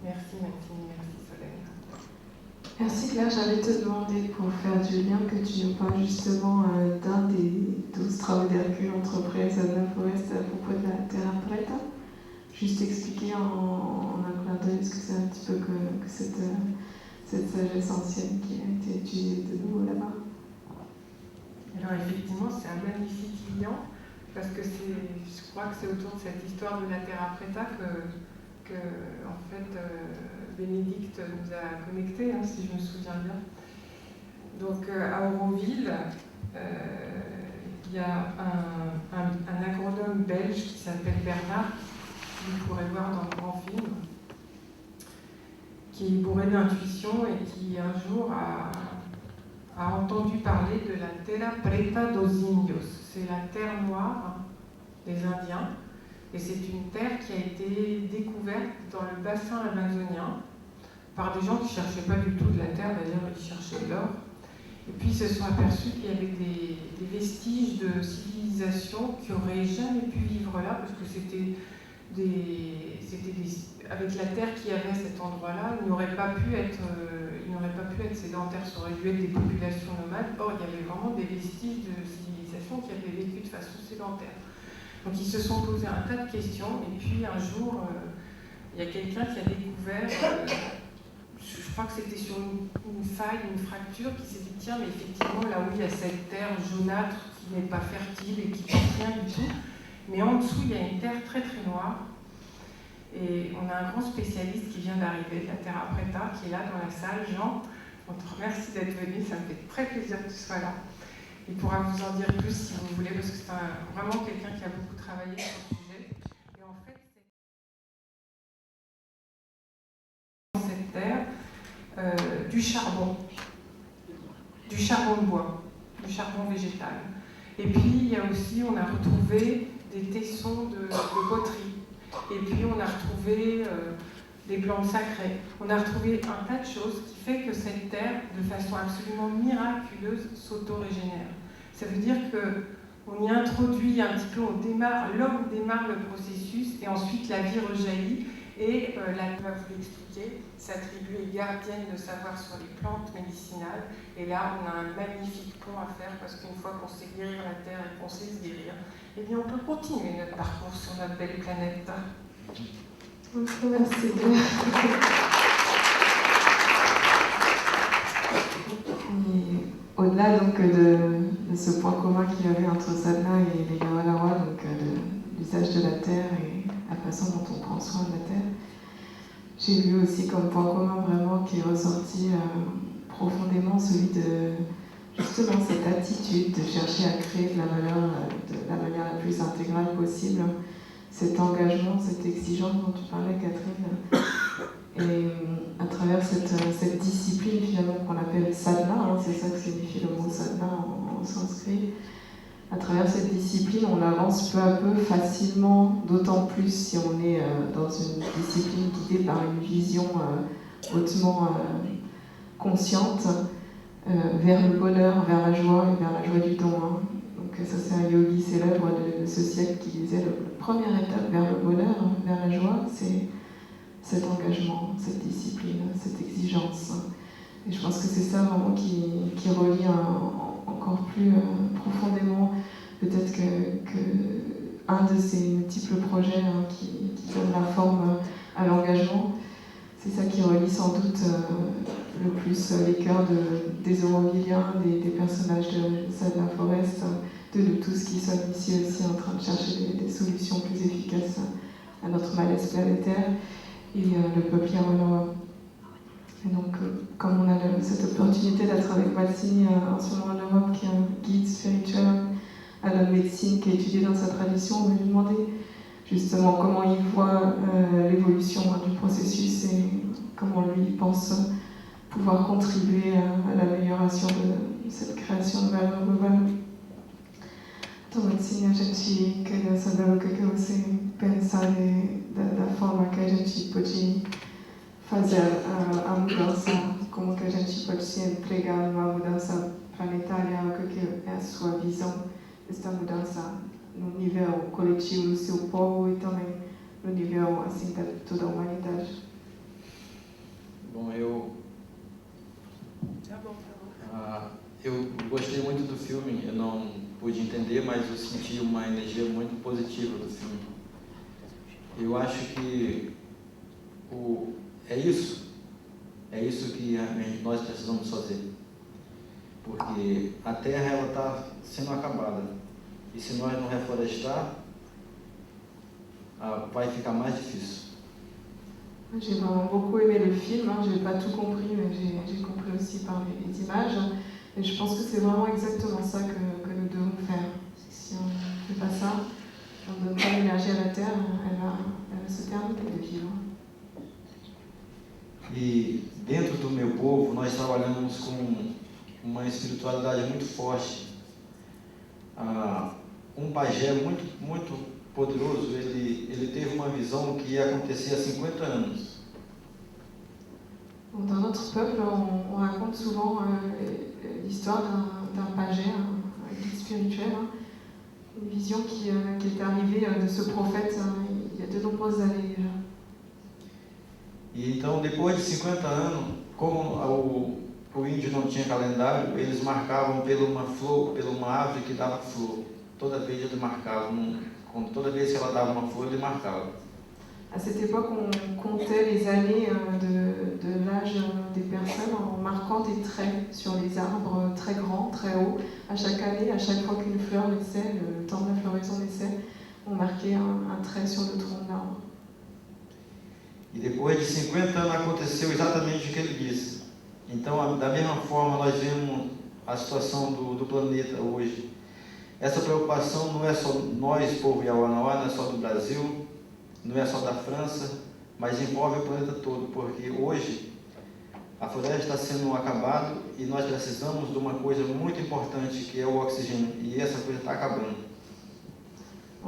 Merci Maxime, merci Solène. Merci Claire, j'allais te demander pour faire du lien que tu nous parles justement d'un des 12 travaux d'Hercule entrepris à Sadna Forest à propos de la Terra Preta. Juste expliquer en un clin d'œil ce que c'est un petit peu que cette sagesse ancienne qui a été utilisée de nouveau là-bas. Alors effectivement, c'est un magnifique lien parce que je crois que c'est autour de cette histoire de la Terra Preta que en fait, Bénédicte nous a connectés, hein, si je me souviens bien. Donc à Auroville, il y a un agronome belge qui s'appelle Bernard, que vous pourrez voir dans le grand film, qui est bourré d'intuition et qui un jour a entendu parler de la Terra Preta dos Indios. C'est la terre noire des Indiens. Et c'est une terre qui a été découverte dans le bassin amazonien par des gens qui ne cherchaient pas du tout de la terre, d'ailleurs ils cherchaient de l'or. Et puis ils se sont aperçus qu'il y avait des vestiges de civilisation qui n'auraient jamais pu vivre là, parce que avec la terre qu'il y avait à cet endroit-là, ils n'auraient pas pu être sédentaires, ça aurait dû être des populations nomades. Or, il y avait vraiment des vestiges de civilisation qui avaient vécu de façon sédentaire. Donc ils se sont posé un tas de questions, et puis un jour, il y a quelqu'un qui a découvert, je crois que c'était sur une faille, une fracture, qui s'est dit tiens, mais effectivement, là où il y a cette terre jaunâtre qui n'est pas fertile et qui ne porte rien du tout, mais en dessous, il y a une terre très très noire. Et on a un grand spécialiste qui vient d'arriver, de la Terra Preta, qui est là dans la salle. Jean, on te remercie d'être venu, ça me fait très plaisir que tu sois là. Il pourra vous en dire plus si vous voulez, parce que c'est vraiment quelqu'un qui a beaucoup travaillé sur le sujet. Et en fait, c'est dans cette terre du charbon de bois, du charbon végétal. Et puis, il y a aussi, on a retrouvé des tessons de poterie. Et puis, on a retrouvé des plantes sacrées. On a retrouvé un tas de choses qui fait que cette terre, de façon absolument miraculeuse, s'auto-régénère. Ça veut dire qu'on y introduit un petit peu, l'homme démarre le processus et ensuite la vie rejaillit. Et la va vous l'expliquer, s'attribuer gardienne de savoir sur les plantes médicinales. Et là, on a un magnifique pont à faire parce qu'une fois qu'on sait guérir la terre et qu'on sait se guérir, eh bien, on peut continuer notre parcours sur notre belle planète. Merci. Au-delà donc de ce point commun qu'il y avait entre Sadhana et les Yawalawa, donc l'usage de la terre et la façon dont on prend soin de la terre, j'ai vu aussi comme point commun vraiment qui est ressorti profondément celui de justement cette attitude de chercher à créer de la valeur de la manière la plus intégrale possible, cet engagement, cette exigence dont tu parlais Catherine, et à travers cette discipline finalement qu'on appelle sadhana, hein, c'est ça que signifie le mot sadhana en sanskrit. À travers cette discipline, on avance peu à peu facilement, d'autant plus si on est dans une discipline guidée par une vision hautement consciente vers le bonheur, vers la joie et vers la joie du don. Hein. Donc ça c'est un yogi célèbre de ce siècle qui disait la première étape vers le bonheur, vers la joie, c'est cet engagement, cette discipline, cette exigence. Et je pense que c'est ça vraiment qui relie encore plus profondément peut-être que un de ces multiples projets qui donne la forme à l'engagement. C'est ça qui relie sans doute le plus les cœurs des Aurovilliens, des personnages de Sadhana Forest, de nous tous qui sommes ici aussi en train de chercher des solutions plus efficaces à notre malaise planétaire, et le peuple Yawanawa. Et donc, comme on a cette opportunité d'être avec Massini en ce moment en Europe, qui est un guide spirituel à la médecine qui est étudié dans sa tradition, on va lui demander justement comment il voit l'évolution du processus et comment lui pense pouvoir contribuer à l'amélioration de cette création de valeur globale. Então, assim, a gente queria saber o que você pensa da forma que a gente pode fazer a mudança, como que a gente pode se empregar numa mudança planetária, o que é a sua visão desta mudança no nível coletivo do seu povo e também no nível assim de toda a humanidade. pude entender, mas eu senti uma energia muito positiva do filme. Eu acho que é isso que nós precisamos fazer, porque a terra ela está sendo acabada, e se nós não reflorestar, vai ficar mais difícil. J'ai vraiment beaucoup aimé le film, je n'ai pas tout compris, mais j'ai compris aussi par les images. Et je pense que c'est vraiment exactement ça que nous devons faire. Si on ne fait pas ça, on ne donne pas l'énergie à la terre, elle va se terminer de vivre. E dentro do meu povo, nós trabalhamos com uma espiritualidade muito forte. Um pajé muito poderoso, ele teve uma visão que ia acontecer há 50 anos. Dans notre peuple, on raconte souvent l'histoire d'un pajé, un guide spirituel, une vision qui est arrivée de ce prophète il y a de nombreuses années déjà. E então, depois de 50 anos, como o índio não tinha calendário, eles marcavam pela uma árvore que dava flor. Toda vez eles marcavam, toda vez que ela dava uma flor, ele marcava. À cette époque, on comptait les années de l'âge des personnes en marquant des traits sur les arbres très grands, très hauts. À chaque année, à chaque fois qu'une fleur naissait, le temps de la floraison naissait, on marquait un trait sur le tronc de l'arbre. E depois de 50 anos aconteceu exatamente o que ele disse. Então, da mesma forma, nós vemos a situação do planeta hoje. Essa preocupação não é só nós, povo Yawanawá, não é só do Brasil, não é só da França, mas envolve o planeta todo, porque hoje a floresta está sendo acabada e nós precisamos de uma coisa muito importante, que é o oxigênio, e essa coisa está acabando.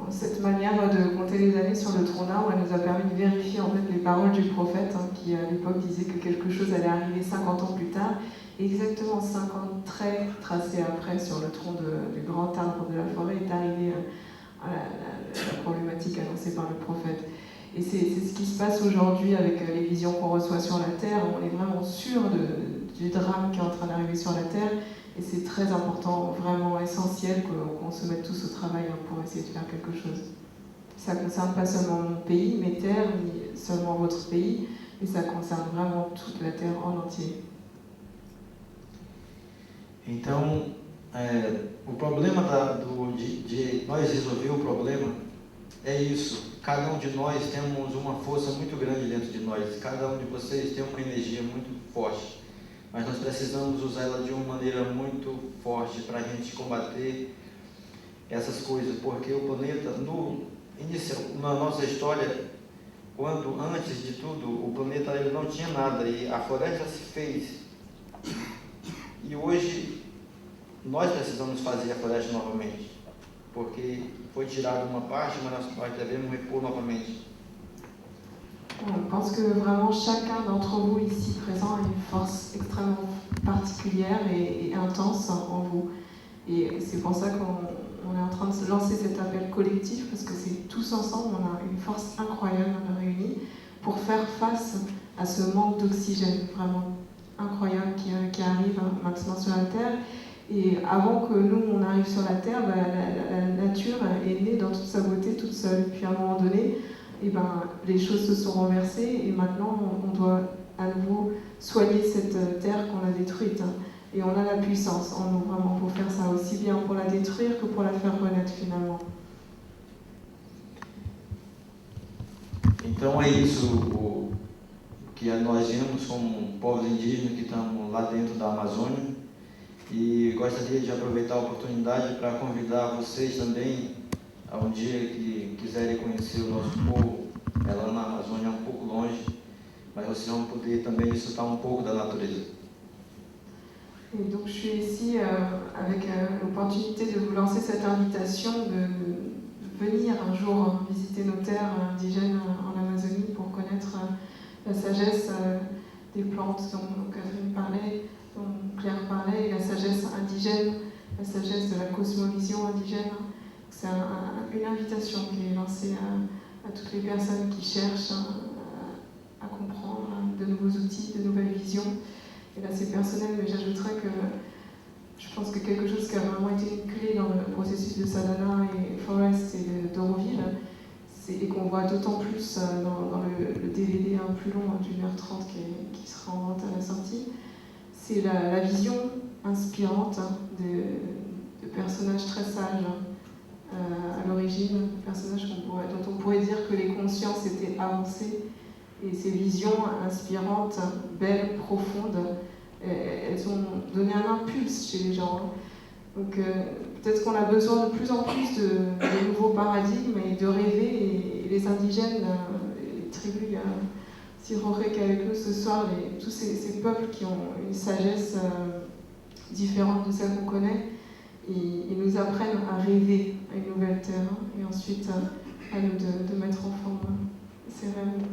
Cette manière de compter les années sur le tronc d'arbre, elle nous a permis de vérifier en fait les paroles du prophète qui à l'époque disait que quelque chose allait arriver 50 ans plus tard. Et exactement 50 traits tracés après sur le tronc du grand arbre de la forêt est arrivé à la problématique annoncée par le prophète. Et c'est ce qui se passe aujourd'hui avec les visions qu'on reçoit sur la Terre. On est vraiment sûr du drame qui est en train d'arriver sur la Terre. Et c'est très important, vraiment essentiel qu'on se mette tous au travail pour essayer de faire quelque chose. Ça ne concerne pas seulement mon pays, mes terres, ni seulement votre pays, mais ça concerne vraiment toute la Terre en entier. Então, o problema de nós resolver o problema é isso. Cada um de nós temos uma força muito grande dentro de nós. Cada um de vocês tem uma energia muito forte. Mas nós precisamos usar ela de uma maneira muito forte para a gente combater essas coisas, porque o planeta, na nossa história, antes de tudo, o planeta ele não tinha nada e a floresta se fez. E hoje nós precisamos fazer a floresta novamente, porque foi tirada uma parte, mas nós devemos repor novamente. On pense que vraiment chacun d'entre vous ici présent a une force extrêmement particulière et intense en vous. Et c'est pour ça qu'on est en train de lancer cet appel collectif, parce que c'est tous ensemble, on a une force incroyable réunie pour faire face à ce manque d'oxygène vraiment incroyable qui arrive maintenant sur la Terre. Et avant que nous, on arrive sur la Terre, la nature est née dans toute sa beauté, toute seule. Puis à un moment donné, les choses se sont renversées et maintenant on doit à nouveau soigner cette terre qu'on a détruite. Et on a la puissance en nous vraiment pour faire ça, aussi bien pour la détruire que pour la faire renaître finalement. Então é isso que nós vemos como povos indígenas que estamos lá dentro da Amazônia, e gostaria de aproveitar a oportunidade para convidar vocês também a um dia que quiserem conhecer o nosso povo. É lá na Amazônia, um pouco longe, mas vocês vão poder também desfrutar um pouco da natureza. Et donc je suis ici avec l'opportunité de vous lancer cette invitation de venir un jour visiter nos terres indigènes en Amazonie pour connaître la sagesse des plantes dont Catherine parlait, dont Claire parlait, et la sagesse indigène, la sagesse de la cosmovision indigène. C'est une invitation qui est lancée à toutes les personnes qui cherchent à comprendre de nouveaux outils, de nouvelles visions. Et là c'est personnel, mais j'ajouterais que je je pense que quelque chose qui a vraiment été une clé dans le processus de Sadhana et Forest et d'Auroville, et qu'on voit d'autant plus dans le DVD plus long d'1h30 qui sera en vente à la sortie, c'est la vision inspirante de personnages très sages à l'origine, personnages dont on pourrait dire que les consciences étaient avancées, et ces visions inspirantes, belles, profondes, elles ont donné un impulse chez les gens. Donc peut-être qu'on a besoin de plus en plus de nouveaux paradigmes et de rêver, et les indigènes, les tribus, Sirorek avec nous ce soir, tous ces peuples qui ont une sagesse différente de celle qu'on connaît, ils nous apprennent à rêver à une nouvelle terre, et ensuite à nous de mettre en forme ces rêves.